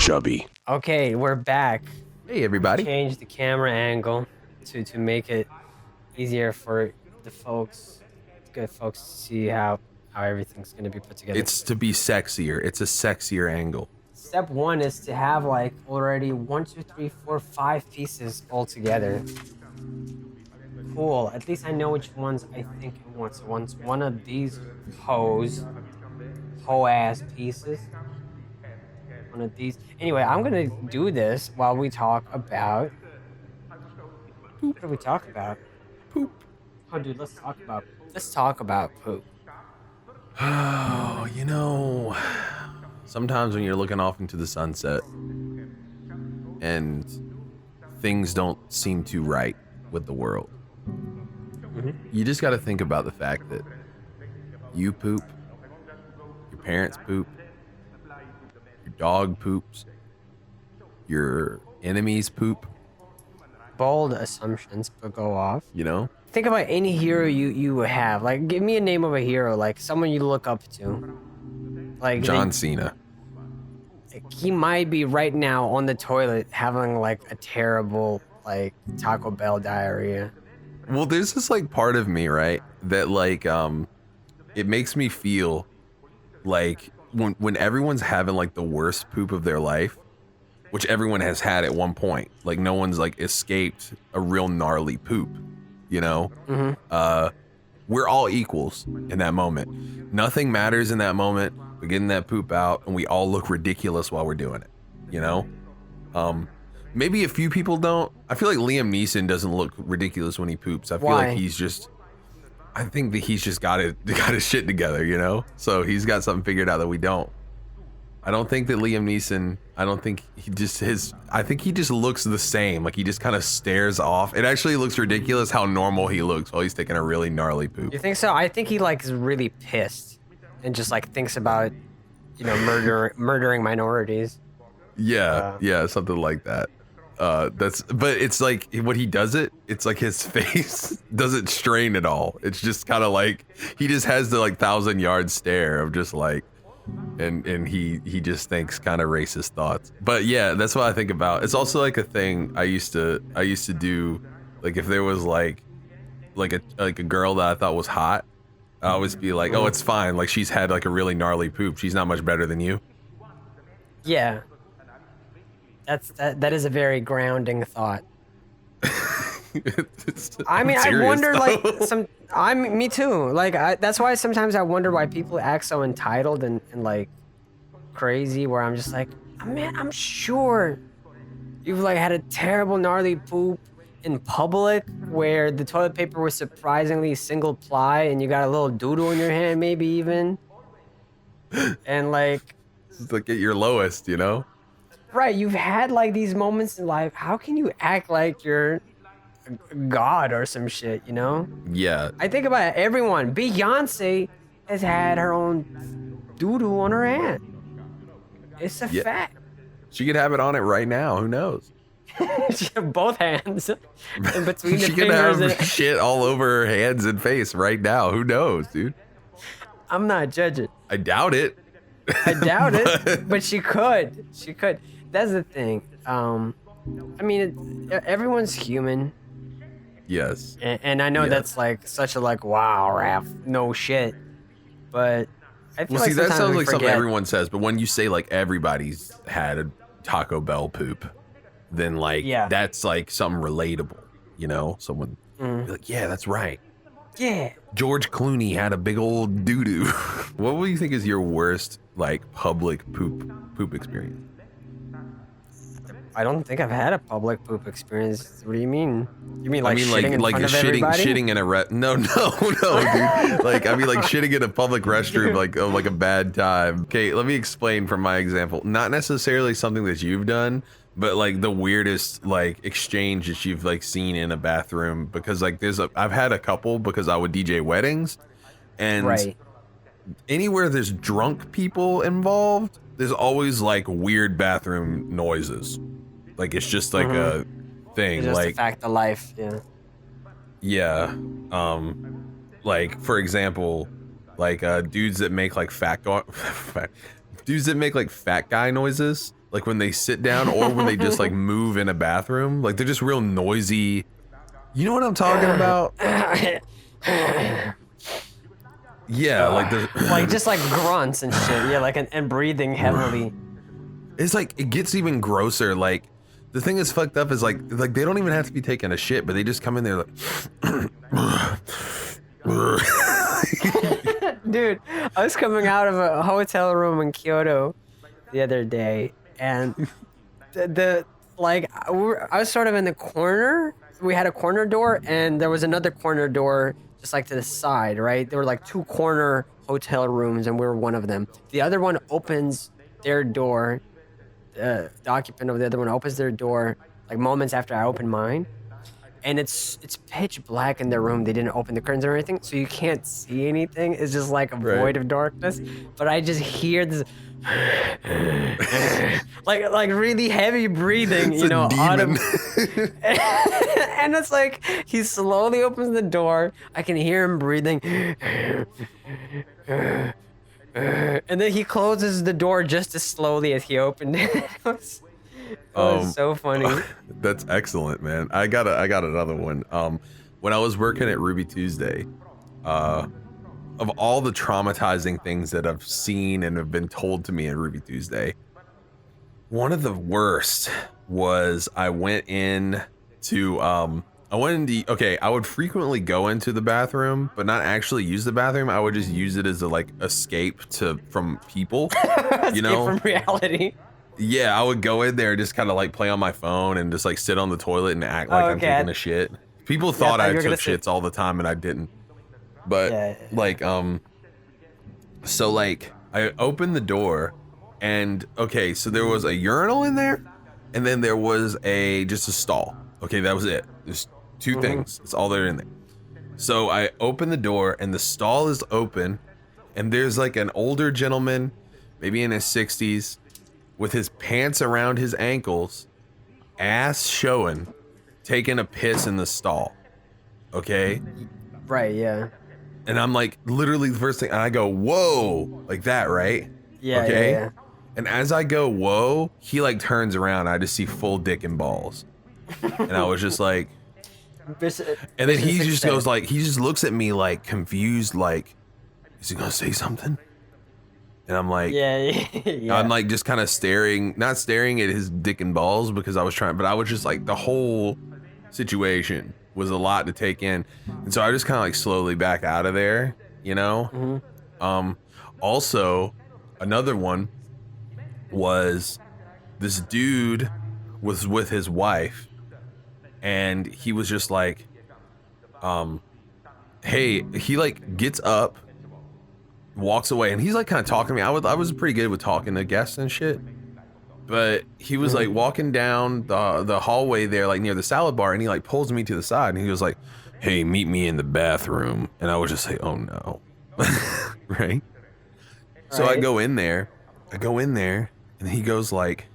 chubby. Okay, we're back. Hey, everybody. Change the camera angle to make it easier for the good folks to see how everything's gonna be put together. It's to be sexier. It's a sexier angle. Step one is to have like already 1, 2, 3, 4, 5 pieces all together. Cool. At least I know which ones I think I want. So once one of these hoe-ass pieces. One of these. Anyway, I'm gonna do this while we talk about. What do we talk about? Poop. Oh, dude, let's talk about poop. Oh, you know, sometimes when you're looking off into the sunset and things don't seem too right with the world, you just got to think about the fact that you poop, your parents poop, your dog poops, your enemies poop. Bold assumptions, but go off. You know? Think about any hero you have. Like, give me a name of a hero, like someone you look up to. Like John Cena. He might be right now on the toilet having like a terrible like Taco Bell diarrhea. Well, there's this like part of me, right, that like it makes me feel like when everyone's having like the worst poop of their life, which everyone has had at one point, like no one's like escaped a real gnarly poop, you know? We're all equals in that moment. Nothing matters in that moment. We're getting that poop out and we all look ridiculous while we're doing it, you know? Maybe a few people don't. I feel like Liam Neeson doesn't look ridiculous when he poops. I feel like I think that he's just got his shit together, you know? So he's got something figured out that we don't. I don't think that Liam Neeson, I think he just looks the same. Like he just kind of stares off. It actually looks ridiculous how normal he looks while he's taking a really gnarly poop. You think so? I think he like is really pissed and just like thinks about, you know, murdering minorities. Yeah, something like that. But it's like when he does it, it's like his face doesn't strain at all. It's just kind of like he just has the like 1,000-yard stare of just like, and he just thinks kind of racist thoughts. But yeah, that's what I think about. It's also like a thing I used to do, like if there was like a girl that I thought was hot, I always be like, oh, it's fine. Like she's had like a really gnarly poop. She's not much better than you. Yeah. That is a very grounding thought. I mean, I wonder though. Like me too. Like that's why sometimes I wonder why people act so entitled and like crazy. Where I'm just like, man, I'm sure you've like had a terrible gnarly poop in public where the toilet paper was surprisingly single ply and you got a little doodle in your hand, maybe even, and like it's like at your lowest, you know. Right, you've had like these moments in life. How can you act like you're a god or some shit, you know? Yeah. I think about everyone. Beyonce has had her own doo-doo on her hand. It's a fact. She could have it on it right now. Who knows? Both hands. In between the she could have shit all over her hands and face right now. Who knows, dude? I'm not judging. I doubt it. I doubt it, but she could. She could. That's the thing. I mean, everyone's human. Yes. And I know that's like such a like, wow, Raph, no shit. But I feel like that sounds like something everyone says. But when you say like everybody's had a Taco Bell poop, then like that's like something relatable, you know? Someone be like, yeah, that's right. Yeah. George Clooney had a big old doo-doo. What would you think is your worst like public poop experience? I don't think I've had a public poop experience. What do you mean? You mean like shitting in front of everybody? Shitting in a no, dude. Like I mean like shitting in a public restroom, like a bad time. Okay, let me explain from my example. Not necessarily something that you've done, but like the weirdest like exchange that you've like seen in a bathroom, because like I've had a couple because I would DJ weddings, and anywhere there's drunk people involved, there's always like weird bathroom noises. Like it's just like a thing. It's just like a fact of life. Yeah. Yeah. Like for example, like dudes that make like fat guy noises. like when they sit down or when they just like move in a bathroom. Like they're just real noisy. You know what I'm talking about? Yeah, like there's like just like grunts and shit. Yeah, like and breathing heavily. It's like it gets even grosser. Like the thing that's fucked up is like they don't even have to be taking a shit, but they just come in there like. Dude, I was coming out of a hotel room in Kyoto the other day, and I was sort of in the corner. We had a corner door, and there was another corner door just like to the side, right? There were like 2 corner hotel rooms, and we were one of them. The other one opens their door. The occupant of the other one opens their door like moments after I opened mine. And it's pitch black in their room. They didn't open the curtains or anything, so you can't see anything. It's just like a void of darkness. But I just hear this, like really heavy breathing, It's you know, a demon. And it's like he slowly opens the door. I can hear him breathing, and then he closes the door just as slowly as he opened it. It was so funny. That's excellent, man. I got another one. When I was working at Ruby Tuesday, of all the traumatizing things that I've seen and have been told to me at Ruby Tuesday, one of the worst was I went into okay, I would frequently go into the bathroom, but not actually use the bathroom. I would just use it as a like escape from people, you know, from reality. Yeah, I would go in there, just kind of like play on my phone and just like sit on the toilet and act like I'm taking a shit. People thought I took shits all the time and I didn't. But like, so like I opened the door and okay, so there was a urinal in there and then there was just a stall. Okay, that was it. There's 2 things. That's all that are in there. So I open the door and the stall is open and there's like an older gentleman, maybe in his 60s, with his pants around his ankles, ass showing, taking a piss in the stall. Okay? Right, yeah. And I'm like, literally the first thing, and I go, whoa, like that, right? Yeah, okay? yeah. And as I go, whoa, he like turns around, I just see full dick and balls. And I was just like, and then he just goes like, he just looks at me like confused, like, is he gonna say something? And I'm like, yeah. I'm like just kind of not staring at his dick and balls because I was trying, but I was just like, the whole situation was a lot to take in. And so I just kind of like slowly back out of there, you know? Also, another one was this dude was with his wife and he was just like, hey, he like gets up, walks away, and he's like kind of talking to me. I was pretty good with talking to guests and shit, but he was like walking down the hallway there, like near the salad bar, and he like pulls me to the side, and he was like, "Hey, meet me in the bathroom." And I was just like, "Oh no," right? So I go in there, and he goes like,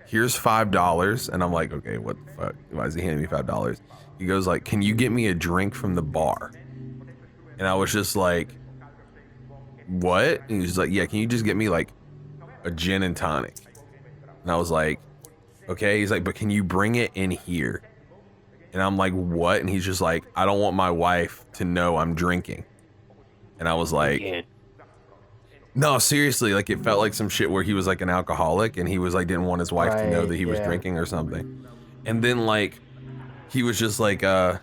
"Here's $5," and I'm like, "Okay, what the fuck? Why is he handing me $5?" He goes like, "Can you get me a drink from the bar?" And I was just like, what? And he was like, yeah, can you just get me like a gin and tonic? And I was like, okay. He's like, but can you bring it in here? And I'm like, what? And he's just like, I don't want my wife to know I'm drinking. And I was like, no, seriously, like it felt like some shit where he was like an alcoholic and he was like, didn't want his wife to know that he was drinking or something. And then like, he was just like, I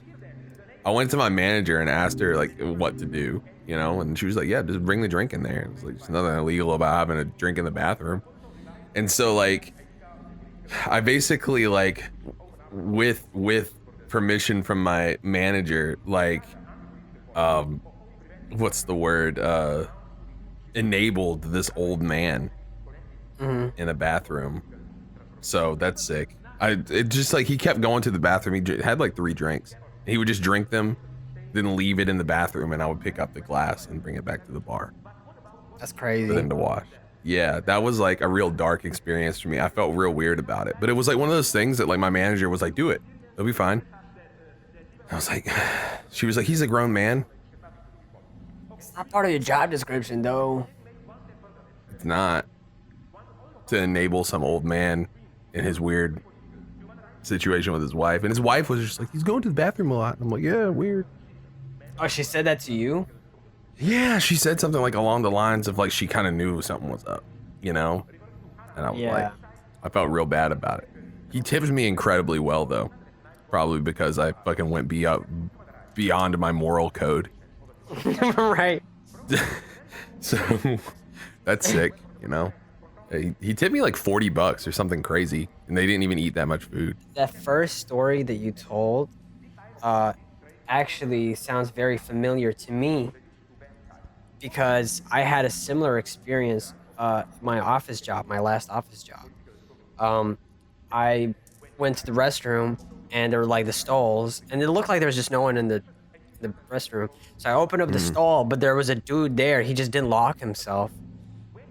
went to my manager and asked her like what to do. You know, and she was like, yeah, just bring the drink in there. It was like, there's nothing illegal about having a drink in the bathroom. And so like, I basically like, with permission from my manager, like, what's the word? Enabled this old man in a bathroom. So that's sick. It just like, he kept going to the bathroom. He had like 3 drinks. He would just drink them, then leave it in the bathroom, and I would pick up the glass and bring it back to the bar. That's crazy. For them to wash. Yeah, that was like a real dark experience for me. I felt real weird about it, but it was like one of those things that like my manager was like, do it, it'll be fine. I was like, she was like, he's a grown man. It's not part of your job description though. It's not. to enable some old man in his weird situation with his wife. And his wife was just like, he's going to the bathroom a lot. And I'm like, yeah, weird. Oh, she said that to you? Yeah, she said something like along the lines of like she kind of knew something was up, you know? And I was like, I felt real bad about it. He tipped me incredibly well though. Probably because I fucking went beyond my moral code. Right. So that's sick, you know? He tipped me like $40 or something crazy, and they didn't even eat that much food. That first story that you told actually sounds very familiar to me because I had a similar experience my office job, my last office job. I went to the restroom and there were like the stalls, and it looked like there was just no one in the restroom. So I opened up the stall, but there was a dude there. He just didn't lock himself,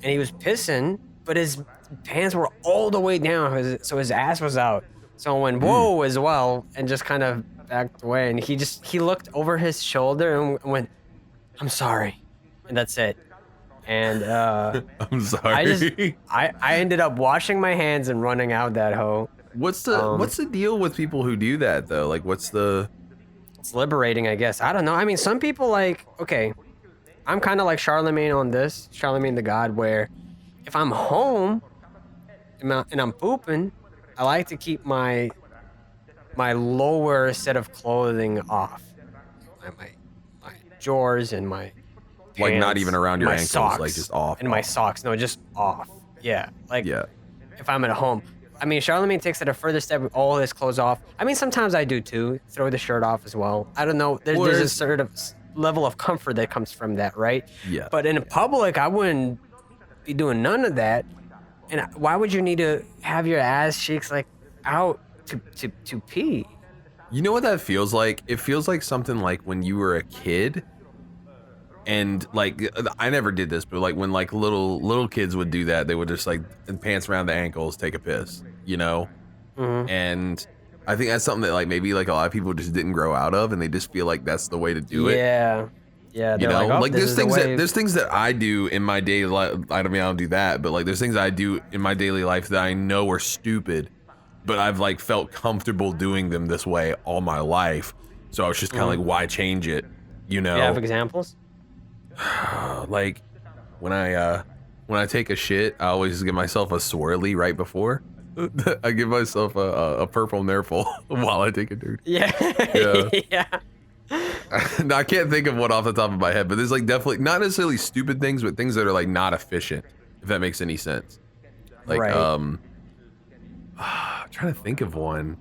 and he was pissing, but his pants were all the way down, so his ass was out. So I went, whoa, as well, and just kind of backed away. And he looked over his shoulder and went, I'm sorry. And that's it. And I'm sorry. I ended up washing my hands and running out that hoe. What's the deal with people who do that though? Like, it's liberating, I guess. I don't know. I mean, some people okay, I'm kind of like Charlemagne on this, Charlemagne the God, where if I'm home and I'm pooping, I like to keep my lower set of clothing off. My drawers and my pants, like not even around your ankles, socks, like just off. And my socks, no, just off. Yeah, if I'm at home. I mean, Charlemagne takes it a further step with all his clothes off. I mean, sometimes I do too, throw the shirt off as well. I don't know. There's a sort of level of comfort that comes from that, right? Yeah. But in public, I wouldn't be doing none of that. And why would you need to have your ass cheeks like out to pee? You know what that feels like? It feels like something like when you were a kid. And like, I never did this, but like when like little kids would do that, they would just like pants around the ankles, take a piss, you know? Mm-hmm. And I think that's something that like maybe like a lot of people just didn't grow out of, and they just feel like that's the way to do it. Yeah. You know, like there's things that I do in my daily life. I don't do that, but like there's things I do in my daily life that I know are stupid, but I've like felt comfortable doing them this way all my life. So I was just kind of like, why change it? You know? You have examples? Like when I take a shit, I always give myself a swirly right before. I give myself a purple Nerful while I take a dude. Yeah. Yeah. I can't think of one off the top of my head, but there's like definitely not necessarily stupid things, but things that are like not efficient, if that makes any sense. Like right. I'm trying to think of one.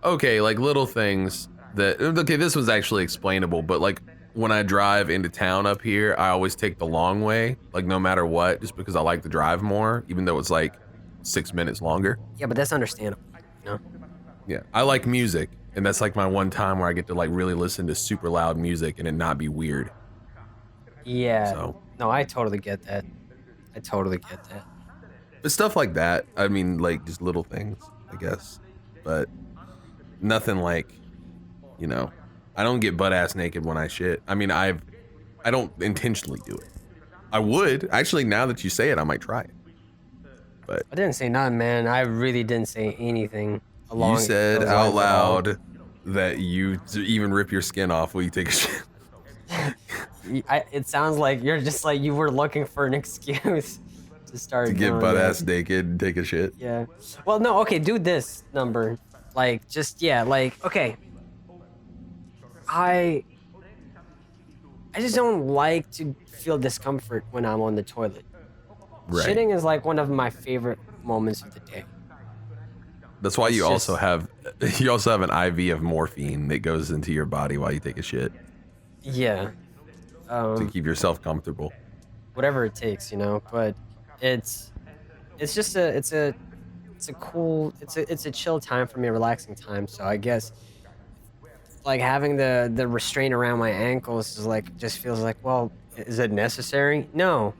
Okay, like little things that, okay, this was actually explainable, but like when I drive into town up here, I always take the long way, like no matter what, just because I like to drive more, even though it's like 6 minutes longer. Yeah, but that's understandable, you know? Yeah, I like music, and that's like my one time where I get to like really listen to super loud music and it not be weird. Yeah. So. No, I totally get that. But stuff like that, I mean, like just little things, I guess, but nothing like, you know, I don't get butt ass naked when I shit. I mean, I don't intentionally do it. I would actually, now that you say it, I might try it. But I didn't say nothing, man. I really didn't say anything. You said out loud that you even rip your skin off when you take a shit. It sounds like you're just like you were looking for an excuse to start to get butt ass naked and take a shit. Yeah. Well, no. Okay, do this number. Like, just like, okay. I just don't like to feel discomfort when I'm on the toilet. Right. Shitting is like one of my favorite moments of the day. That's why you also have an IV of morphine that goes into your body while you take a shit. Yeah. To keep yourself comfortable. Whatever it takes, you know. But it's just a chill time for me, a relaxing time. So I guess like having the restraint around my ankles is like just feels like, well, is it necessary? No.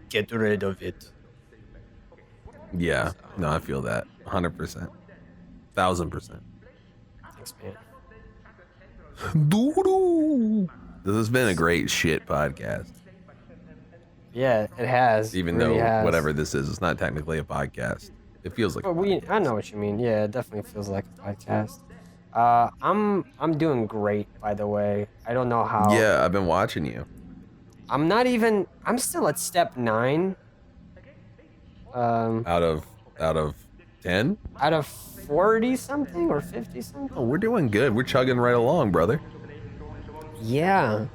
Get rid of it. Yeah. No, I feel that. 100%. 1000%. Thanks, man. Doo-doo. This has been a great shit podcast. Yeah, it has. Even it really though has. whatever this is, it's not technically a podcast. It feels like. But I know what you mean. Yeah, it definitely feels like a podcast. I'm doing great, by the way. I don't know how. Yeah, I've been watching you. I'm not even. I'm still at step 9. Out of 10? Out of 40 something or 50 something. Oh, we're doing good. We're chugging right along, brother. Yeah,